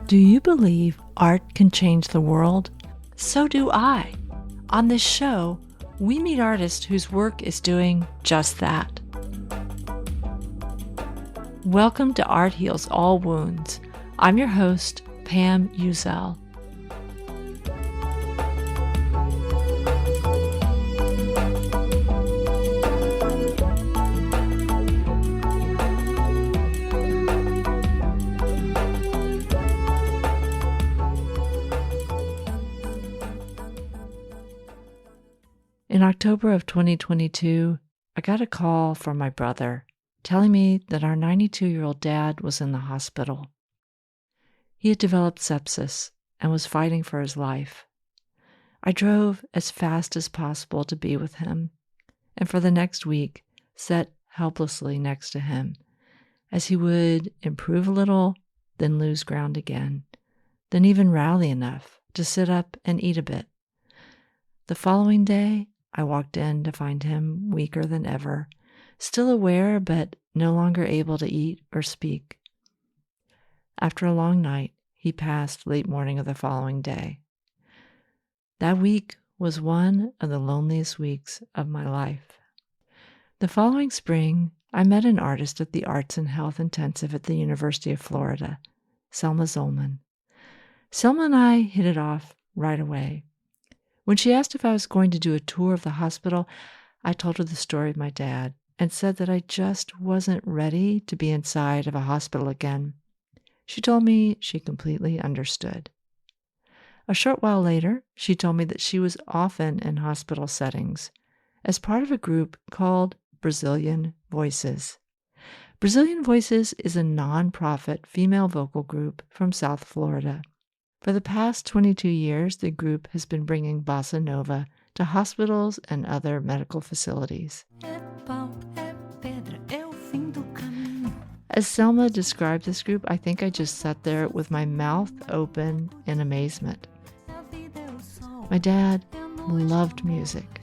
Do you believe art can change the world? So do I. On this show, we meet artists whose work is doing just that. Welcome to Art Heals All Wounds. I'm your host, Pam Uzel. In October of 2022, I got a call from my brother telling me that our 92-year-old dad was in the hospital. He had developed sepsis and was fighting for his life. I drove as fast as possible to be with him, and for the next week sat helplessly next to him as he would improve a little, then lose ground again, then even rally enough to sit up and eat a bit. The following day, I walked in to find him weaker than ever, still aware but no longer able to eat or speak. After a long night, he passed late morning of the following day. That week was one of the loneliest weeks of my life. The following spring, I met an artist at the Arts and Health Intensive at the University of Florida, Selma Zollman. Selma and I hit it off right away. When she asked if I was going to do a tour of the hospital, I told her the story of my dad and said that I just wasn't ready to be inside of a hospital again. She told me she completely understood. A short while later, she told me that she was often in hospital settings as part of a group called Brazilian Voices. Brazilian Voices is a non-profit female vocal group from South Florida. For the past 22 years, the group has been bringing Bossa Nova to hospitals and other medical facilities. As Selma described this group, I think I just sat there with my mouth open in amazement. My dad loved music.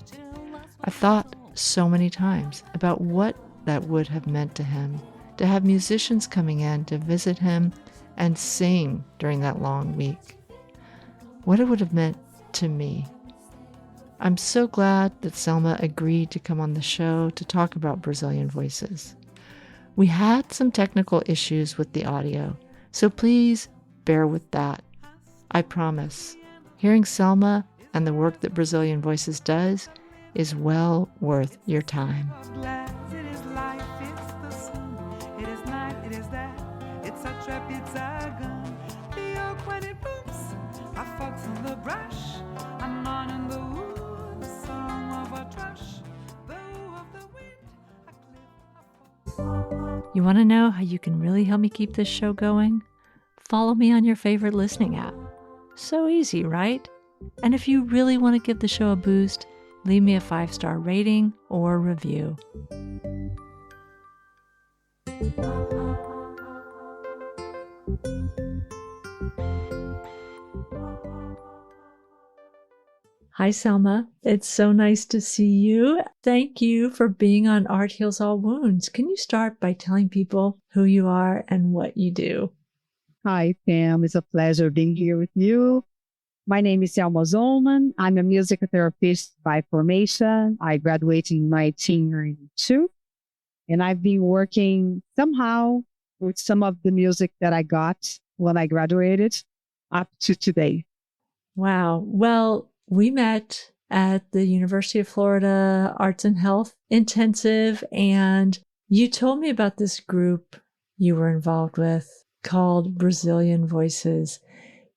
I've thought so many times about what that would have meant to him, to have musicians coming in to visit him and sing during that long week. What it would have meant to me. I'm so glad that Selma agreed to come on the show to talk about Brazilian Voices. We had some technical issues with the audio, so please bear with that. I promise, hearing Selma and the work that Brazilian Voices does is well worth your time. You want to know how you can really help me keep this show going? Follow me on your favorite listening app. So easy, right? And if you really want to give the show a boost, leave me a 5-star rating or review. Hi, Selma. It's so nice to see you. Thank you for being on Art Heals All Wounds. Can you start by telling people who you are and what you do? Hi, Pam. It's a pleasure being here with you. My name is Selma Zollman. I'm a music therapist by formation. I graduated in 1992, and I've been working somehow with some of the music that I got when I graduated up to today. Wow. Well, we met at the University of Florida Arts and Health Intensive, and you told me about this group you were involved with called Brazilian Voices.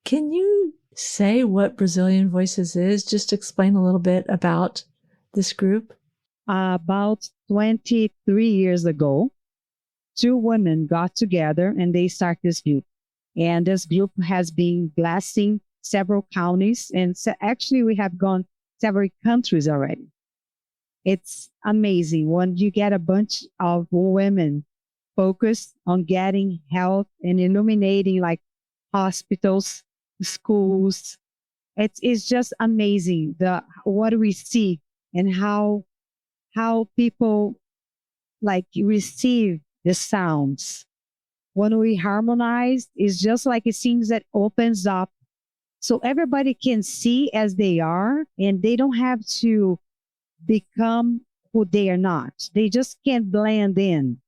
Can you say what Brazilian Voices is? Just explain a little bit about this group. About 23 years ago, two women got together and they started this group. And this group has been blessing several counties, and actually we have gone several countries already. It's amazing when you get a bunch of women focused on getting health and illuminating like hospitals, schools, It's just amazing the what we see and how people like receive the sounds when we harmonize. It's just like it seems that opens up so everybody can see as they are and they don't have to become who they are not. They just can't blend in.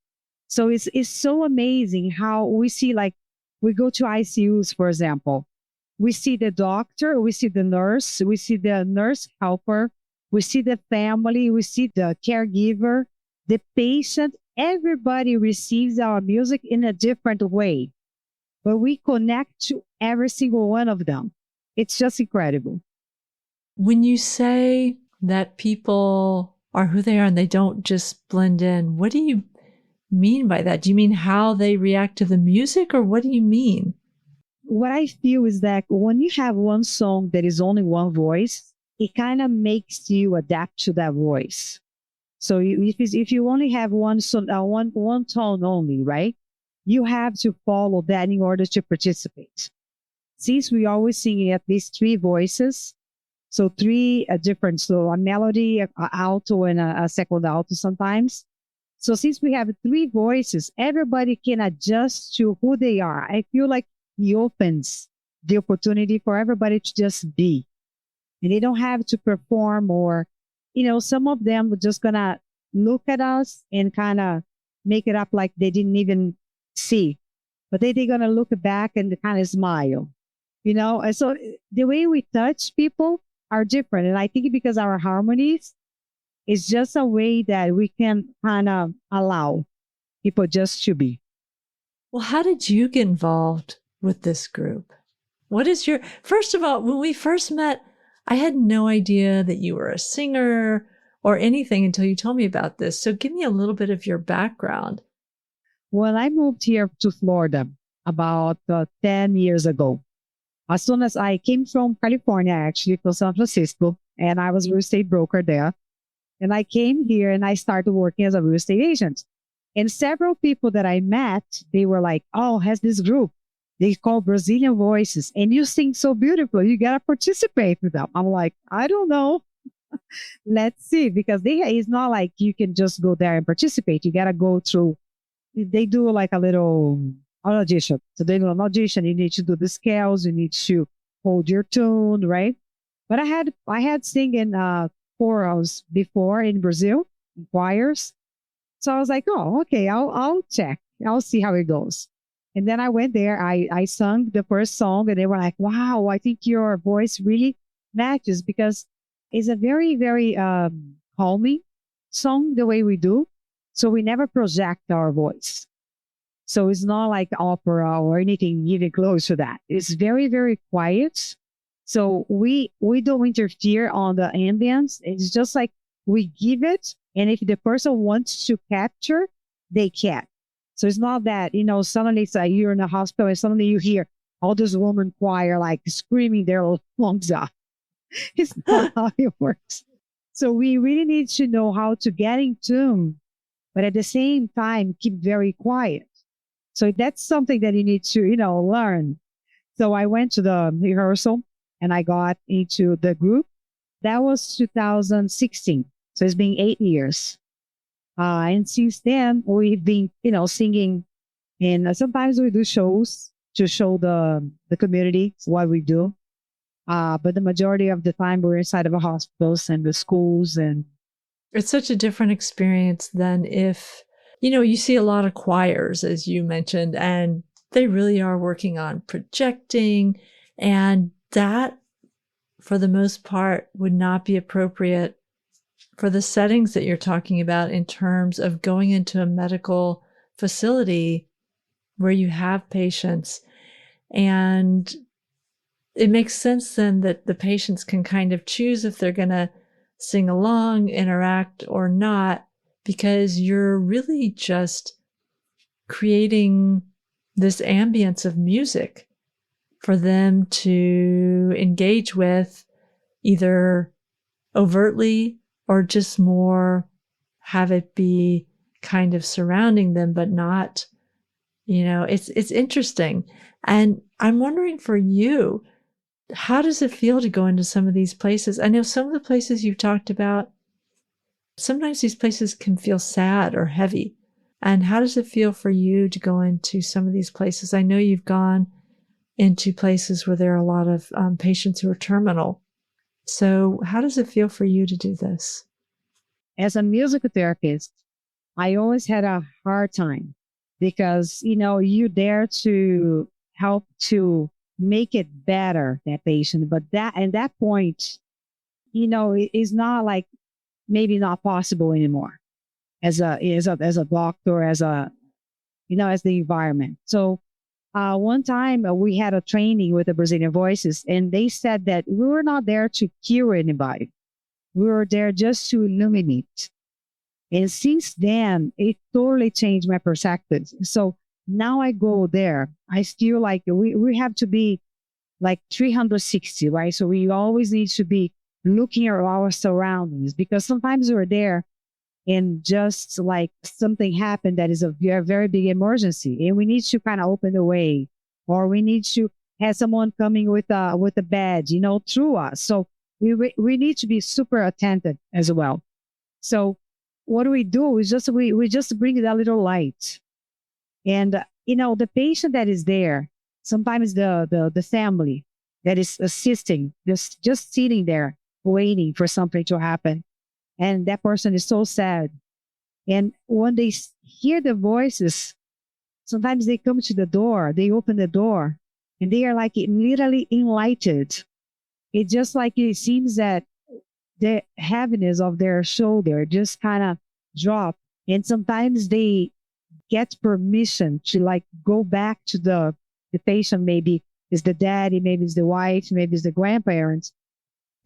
So it's so amazing how we see, like, we go to ICUs, for example. We see the doctor, we see the nurse, we see the nurse helper, we see the family, we see the caregiver, the patient. Everybody receives our music in a different way, but we connect to every single one of them. It's just incredible. When you say that people are who they are and they don't just blend in, what do you mean by that? Do you mean how they react to the music, or what do you mean? What I feel is that when you have one song that is only one voice, it kind of makes you adapt to that voice. So if you only have one song, one tone only, right? You have to follow that in order to participate. Since we always sing at least three voices, so three different, so a melody, a alto, and a second alto sometimes. So since we have three voices, everybody can adjust to who they are. I feel like he opens the opportunity for everybody to just be. And they don't have to perform or, some of them are just gonna look at us and kind of make it up like they didn't even see. But they're gonna look back and kind of smile. And so the way we touch people are different. And I think because our harmonies is just a way that we can kind of allow people just to be. Well, how did you get involved with this group? What is your, first of all, when we first met, I had no idea that you were a singer or anything until you told me about this. So give me a little bit of your background. When I moved here to Florida about 10 years ago, as soon as I came from California, actually, from San Francisco, and I was a real estate broker there. And I came here and I started working as a real estate agent. And several people that I met, they were like, oh, has this group. They call Brazilian Voices. And you sing so beautifully. You got to participate with them. I'm like, I don't know. Let's see. Because it's not like you can just go there and participate. You got to go through, they do like a little audition. So they do an audition. You need to do the scales. You need to hold your tune, right? But I had singing chorals before in Brazil, in choirs. So I was like, oh, okay, I'll check. I'll see how it goes. And then I went there. I sung the first song, and they were like, wow, I think your voice really matches because it's a very, very calming song the way we do. So we never project our voice. So it's not like opera or anything even close to that. It's very, very quiet. So we don't interfere on the ambience. It's just like we give it, and if the person wants to capture, they can. So it's not that suddenly it's like you're in a hospital and suddenly you hear all this woman choir like screaming their lungs off. It's not how it works. So we really need to know how to get in tune, but at the same time keep very quiet. So that's something that you need to learn. So I went to the rehearsal and I got into the group. That was 2016. So it's been 8 years. And since then, we've been, singing. And sometimes we do shows to show the community what we do. But the majority of the time, we're inside of the hospitals and the schools. And it's such a different experience than if, you see a lot of choirs, as you mentioned, and they really are working on projecting. And that, for the most part, would not be appropriate for the settings that you're talking about in terms of going into a medical facility where you have patients. And it makes sense then that the patients can kind of choose if they're going to sing along, interact, or not, because you're really just creating this ambience of music for them to engage with, either overtly or just more have it be kind of surrounding them, but not, it's interesting. And I'm wondering for you, How does it feel to go into some of these places? I know some of the places you've talked about, sometimes these places can feel sad or heavy. And how does it feel for you to go into some of these places? I know you've gone into places where there are a lot of patients who are terminal. So how does it feel for you to do this? As a musical therapist, I always had a hard time because, you're there to help to make it better, that patient. But at that point, it is not like maybe not possible anymore as a doctor, as the environment. So one time we had a training with the Brazilian Voices, and they said that we were not there to cure anybody. We were there just to illuminate. And since then, it totally changed my perspective. So now I go there. I feel like we have to be like 360, right? So we always need to be looking at our surroundings because sometimes we're there and just like something happened that is a very, very big emergency and we need to kind of open the way, or we need to have someone coming with a bed, through us. So we need to be super attentive as well. So what we do is we just bring that little light. And the patient that is there, sometimes the family that is assisting, just sitting there waiting for something to happen, and that person is so sad. And when they hear the voices, sometimes they come to the door, they open the door, and they are like literally enlightened. It just like it seems that the heaviness of their shoulder just kind of drop. And sometimes they get permission to like go back to the patient. Maybe it's the daddy, maybe it's the wife, maybe it's the grandparents.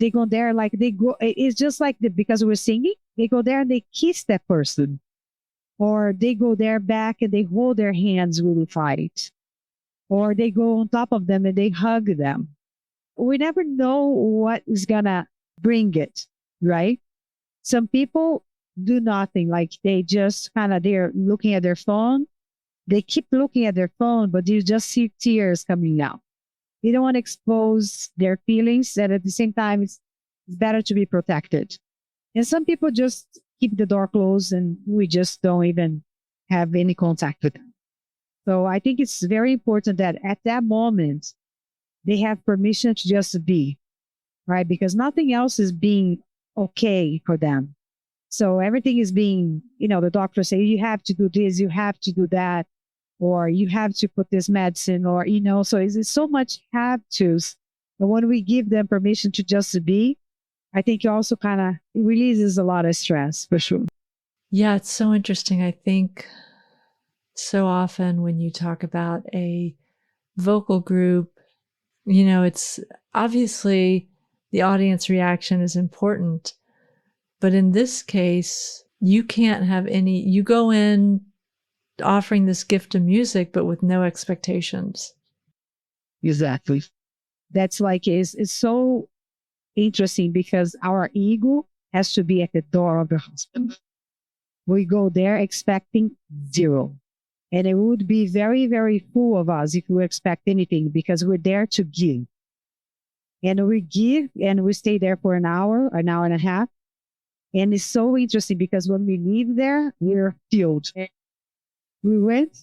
They go there, like they go, it's just like because we're singing, they go there and they kiss that person. Or they go there back and they hold their hands really tight. Or they go on top of them and they hug them. We never know what is gonna bring it, right? Some people do nothing, like they just they're looking at their phone. They keep looking at their phone, but you just see tears coming out. They don't want to expose their feelings, and at the same time, it's better to be protected. And some people just keep the door closed and we just don't even have any contact with them. So I think it's very important that at that moment, they have permission to just be, right? Because nothing else is being okay for them. So everything is being, the doctor say, you have to do this, you have to do that, or you have to put this medicine, or, so it's so much have to's. But when we give them permission to just be, I think it also kind of releases a lot of stress for sure. Yeah, it's so interesting. I think so often when you talk about a vocal group, it's obviously the audience reaction is important. But in this case, you can't have you go in offering this gift of music, but with no expectations. Exactly. That's like, it's so interesting because our ego has to be at the door of the hospital. We go there expecting zero. And it would be very, very full of us if we expect anything because we're there to give. And we give and we stay there for an hour and a half. And it's so interesting because when we leave there, we're filled. We went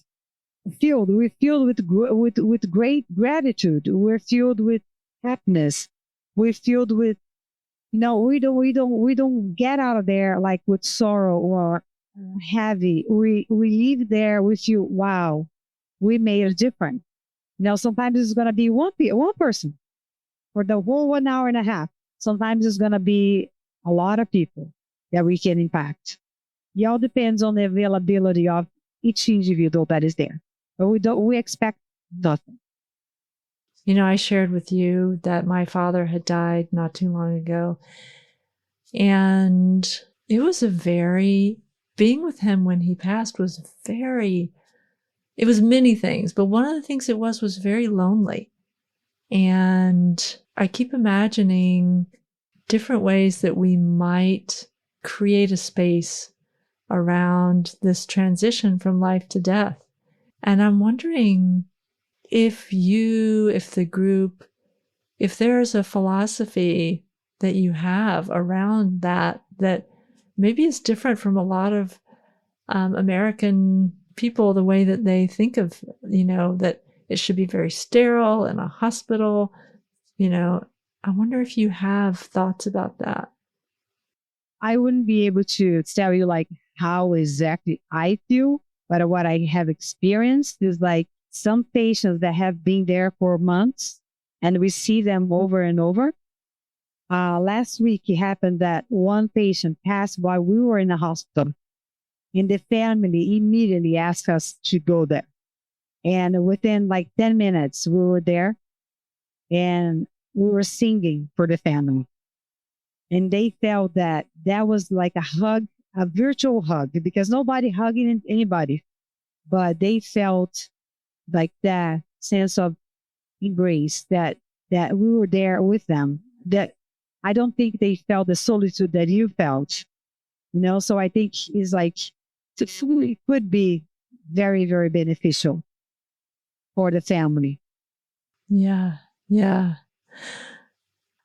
filled. We're filled with great gratitude. We're filled with happiness. We're filled with no. We don't get out of there like with sorrow or heavy. We leave there with you. Wow, we made a difference. Sometimes it's gonna be one person for the whole 1 hour and a half. Sometimes it's gonna be a lot of people that we can impact. It all depends on the availability of each individual that is there. But we expect nothing. I shared with you that my father had died not too long ago. And it was being with him when he passed was it was many things, but one of the things it was very lonely. And I keep imagining different ways that we might create a space around this transition from life to death. And I'm wondering if the group if there's a philosophy that you have around that, that maybe is different from a lot of American people, the way that they think of, that it should be very sterile in a hospital, I wonder if you have thoughts about that. I wouldn't be able to tell you like how exactly I feel, but what I have experienced is like some patients that have been there for months and we see them over and over. Last week, it happened that one patient passed while we were in the hospital, and the family immediately asked us to go there. And within like 10 minutes, we were there and we were singing for the family. And they felt that that was like a hug, a virtual hug, because nobody hugging anybody, but they felt like that sense of embrace that we were there with them. That I don't think they felt the solitude that you felt, So I think it's like it could be very, very beneficial for the family. Yeah. Yeah.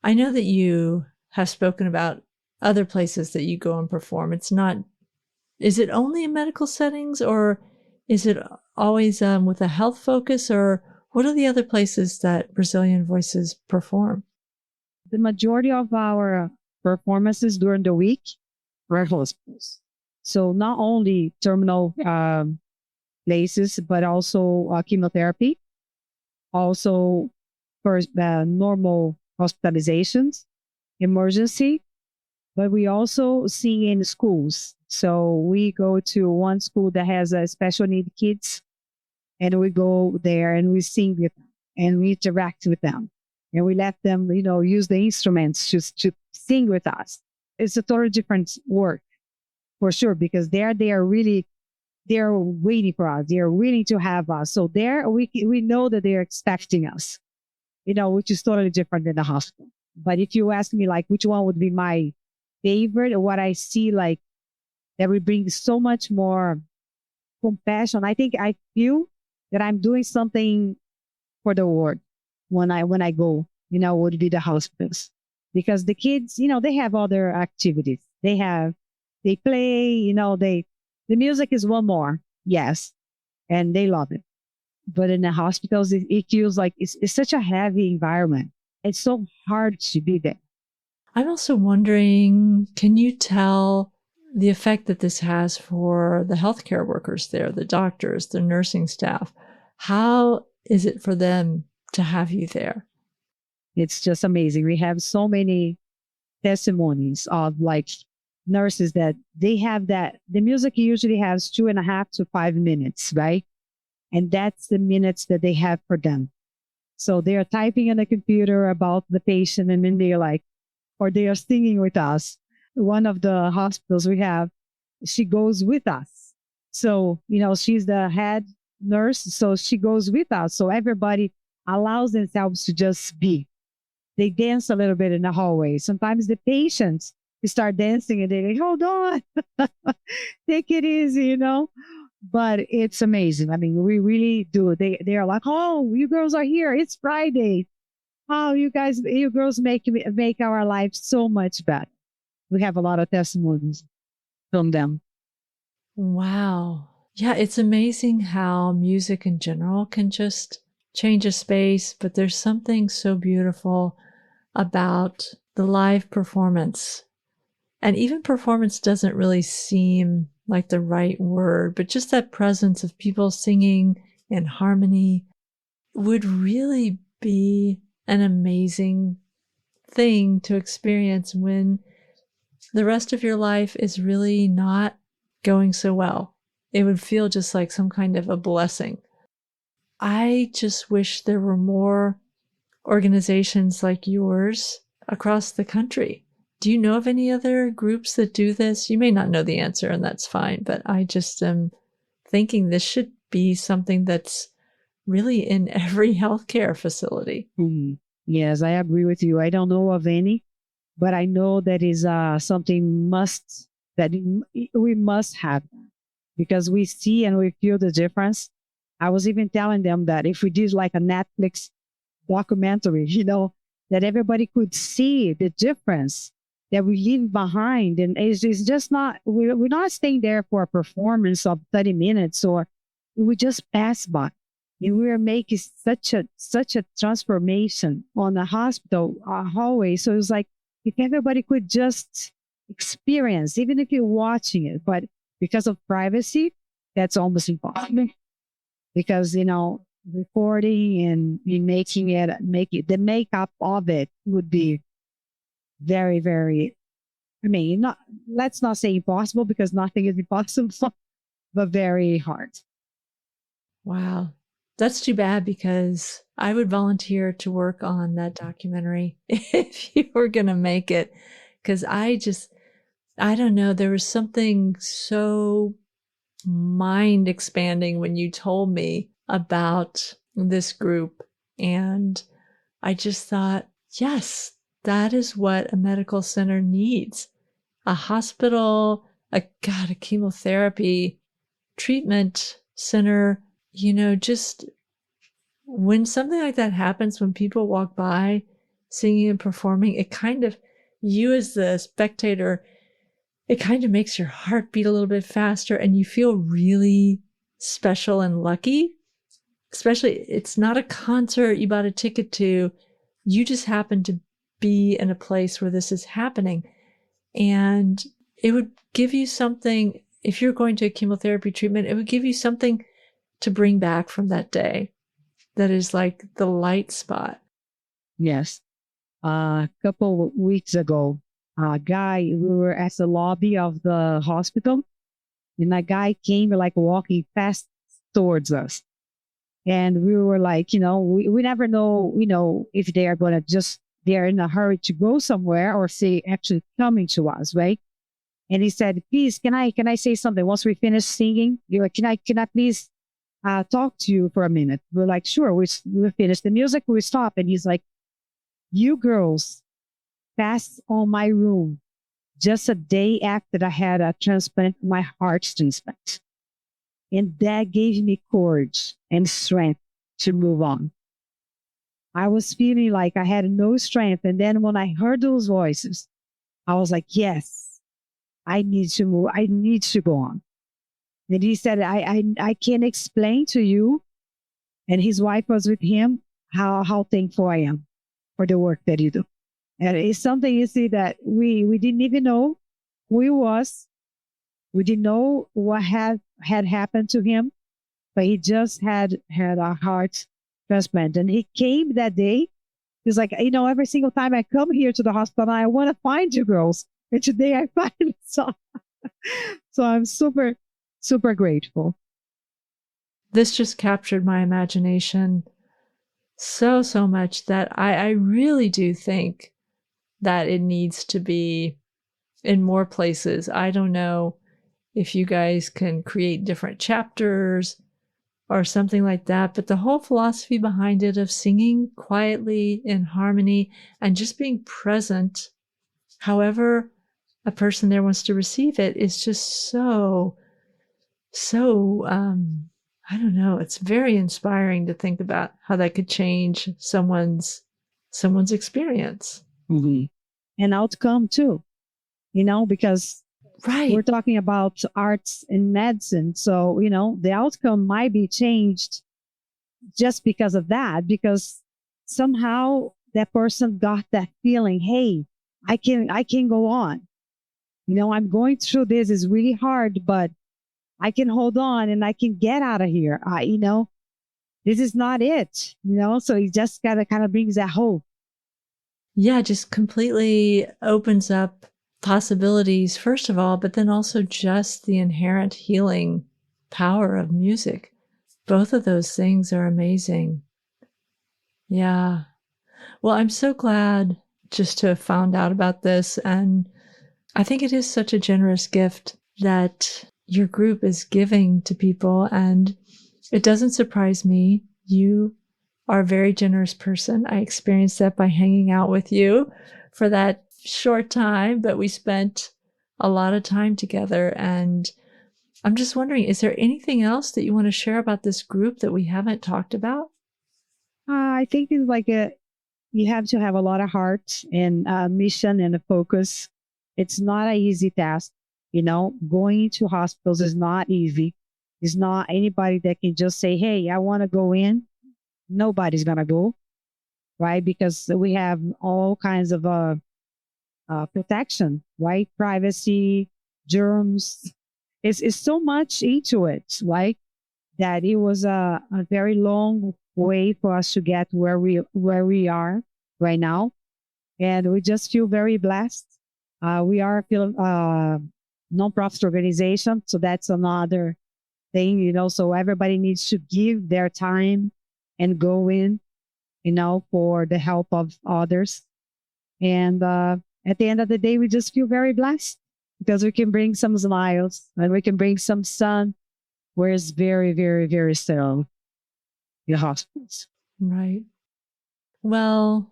I know that you have spoken about other places that you go and perform. Is it only in medical settings, or is it always with a health focus, or what are the other places that Brazilian Voices perform? The majority of our performances during the week were hospitals. So not only terminal places, but also chemotherapy, also for normal hospitalizations, emergency, but we also sing in schools. So we go to one school that has a special need kids, and we go there and we sing with them and we interact with them. And we let them, use the instruments to sing with us. It's a totally different work for sure, because they're waiting for us. They're willing to have us. So there we know that they're expecting us, which is totally different than the hospital. But if you ask me like which one would be my favorite, or what I see like that would bring so much more compassion, I think I feel that I'm doing something for the world when I go, would be the hospitals. Because the kids, they have other activities. They play, the music is one more, yes, and they love it. But in the hospitals, it feels like it's such a heavy environment. It's so hard to be there. I'm also wondering, can you tell the effect that this has for the healthcare workers there, the doctors, the nursing staff? How is it for them to have you there? It's just amazing. We have so many testimonies of like nurses that they have that the music usually has 2.5 to 5 minutes, right? And that's the minutes that they have for them. So they are typing on the computer about the patient, and then they're like, or they are singing with us. One of the hospitals we have, she goes with us. So, she's the head nurse. So she goes with us. So everybody allows themselves to just be. They dance a little bit in the hallway. Sometimes the patients start dancing and they're like, hold on, take it easy. But it's amazing. I mean, we really do. They are like, oh, you girls are here. It's Friday. Oh, you girls make our lives so much better. We have a lot of testimonies from them. Wow. Yeah, it's amazing how music in general can just change a space, but there's something so beautiful about the live performance. And even performance doesn't really seem like the right word, but just that presence of people singing in harmony would really be an amazing thing to experience when the rest of your life is really not going so well. It would feel just like some kind of a blessing. I just wish there were more organizations like yours across the country. Do you know of any other groups that do this? You may not know the answer, and that's fine, but I just am thinking this should be something that's really in every healthcare facility. Mhm. Yes, I agree with you. I don't know of any, but I know that is something that we must have, because we see and we feel the difference. I was even telling them that if we did like a Netflix documentary, that everybody could see the difference that we leave behind. And it's just not, we're not staying there for a performance of 30 minutes, or we just pass by. And we are making such a transformation on the hospital hallway. So it was like, if everybody could just experience, even if you're watching it, but because of privacy, that's almost impossible. Because, recording and making it, the makeup of it would be very, very, I mean, not, let's not say impossible, because nothing is impossible, but very hard. Wow. That's too bad, because I would volunteer to work on that documentary if you were going to make it. Because I don't know, there was something so mind expanding when you told me about this group. And I just thought, yes, that is what a medical center needs. A hospital, a chemotherapy treatment center, just when something like that happens, when people walk by singing and performing, it kind of, you as the spectator, it kind of makes your heart beat a little bit faster, and you feel really special and lucky. Especially, it's not a concert you bought a ticket to. You just happen to be in a place where this is happening. And it would give you something, if you're going to a chemotherapy treatment, it would give you something to bring back from that day. That is like the light spot. Yes. A couple of weeks ago, a guy, we were at the lobby of the hospital, and a guy came like walking fast towards us. And we were like, we never know, if they are going to they're in a hurry to go somewhere, or say actually coming to us, right? And he said, please, can I say something? Once we finish singing, you're like, can I please talk to you for a minute? We're like, sure. We finish the music, we stop. And he's like, you girls passed on my room just a day after I had a transplant, my heart transplant. And that gave me courage and strength to move on. I was feeling like I had no strength. And then when I heard those voices, I was like, yes, I need to move. I need to go on. And he said, I can't explain to you. And his wife was with him, how thankful I am for the work that you do. And it's something, you see, that we didn't even know who he was. We didn't know what had happened to him, but he just had a heart transplant. And he came that day. He's like, every single time I come here to the hospital, I want to find you girls. And today I finally saw. So I'm super, super grateful. This just captured my imagination so much that I really do think that it needs to be in more places. I don't know if you guys can create different chapters or something like that, but the whole philosophy behind it of singing quietly in harmony and just being present, however a person there wants to receive it, is just so I don't know, it's very inspiring to think about how that could change someone's experience. Mm-hmm. And outcome too, because we're talking about arts and medicine. So, the outcome might be changed just because of that, because somehow that person got that feeling, hey, I can go on. I'm going through this, is really hard, but I can hold on and I can get out of here. This is not it, so it just gotta kind of brings that hope. Yeah, just completely opens up possibilities, first of all, but then also just the inherent healing power of music. Both of those things are amazing. Yeah. Well, I'm so glad just to have found out about this. And I think it is such a generous gift that your group is giving to people. And it doesn't surprise me. You are a very generous person. I experienced that by hanging out with you for that short time, but we spent a lot of time together. And I'm just wondering, is there anything else that you want to share about this group that we haven't talked about? I think it's like you have to have a lot of heart and mission and a focus. It's not an easy task. Going to hospitals is not easy. It's not anybody that can just say, hey, I want to go in. Nobody's going to go, right? Because we have all kinds of protection, right? Privacy, germs. It's so much into it, right? That it was a very long way for us to get where we are right now, and we just feel very blessed. We are a non-profit organization, so that's another thing, So everybody needs to give their time and go in, for the help of others. And at the end of the day, we just feel very blessed because we can bring some smiles and we can bring some sun where it's very, very, very sterile in hospitals. Right. Well,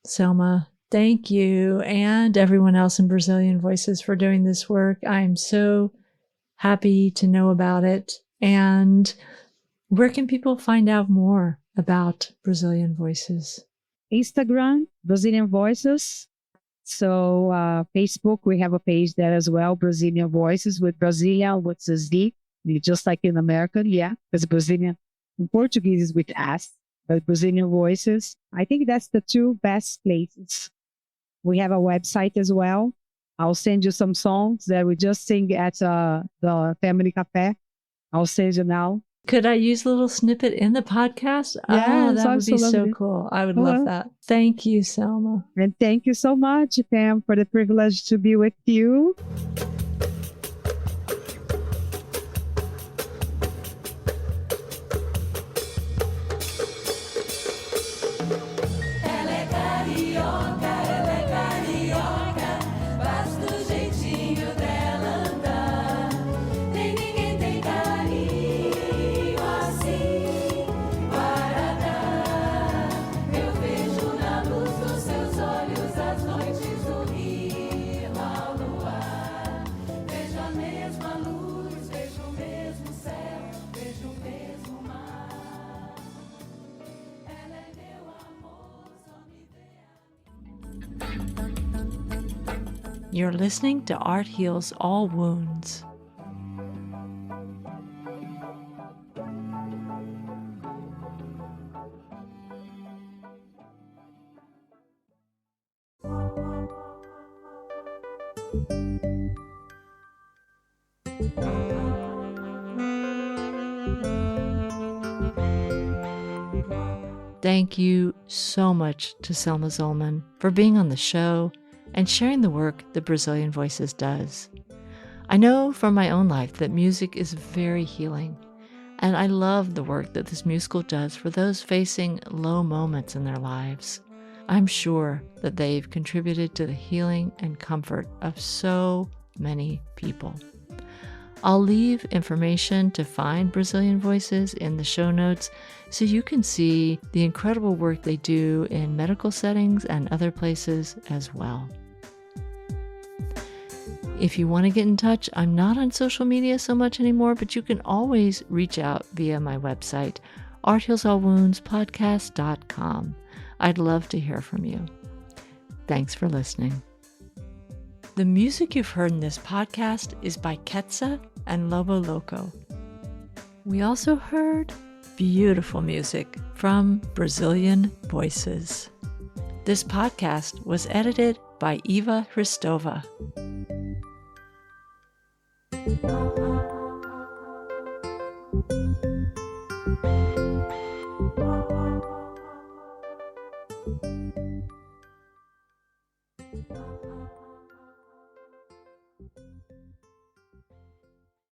Selma, thank you and everyone else in Brazilian Voices for doing this work. I'm so happy to know about it. And where can people find out more about Brazilian Voices? Instagram, Brazilian Voices. So Facebook, we have a page there as well, Brazilian Voices with Brazilian, with the Z, just like in American, yeah, because Brazilian in Portuguese is with S, but Brazilian Voices. I think that's the two best places. We have a website as well. I'll send you some songs that we just sing at the Family Café. I'll send you now. Could I use a little snippet in the podcast? Yes, That would be so absolutely. cool. I would love that. Thank you, Selma. And thank you so much, Pam, for the privilege to be with you. You're listening to Art Heals All Wounds. Thank you so much to Selma Zollman for being on the show and sharing the work that Brazilian Voices does. I know from my own life that music is very healing, and I love the work that this musical does for those facing low moments in their lives. I'm sure that they've contributed to the healing and comfort of so many people. I'll leave information to find Brazilian Voices in the show notes so you can see the incredible work they do in medical settings and other places as well. If you want to get in touch, I'm not on social media so much anymore, but you can always reach out via my website, arthealsallwoundspodcast.com. I'd love to hear from you. Thanks for listening. The music you've heard in this podcast is by Ketsa and Lobo Loco. We also heard beautiful music from Brazilian Voices. This podcast was edited by Eva Hristova.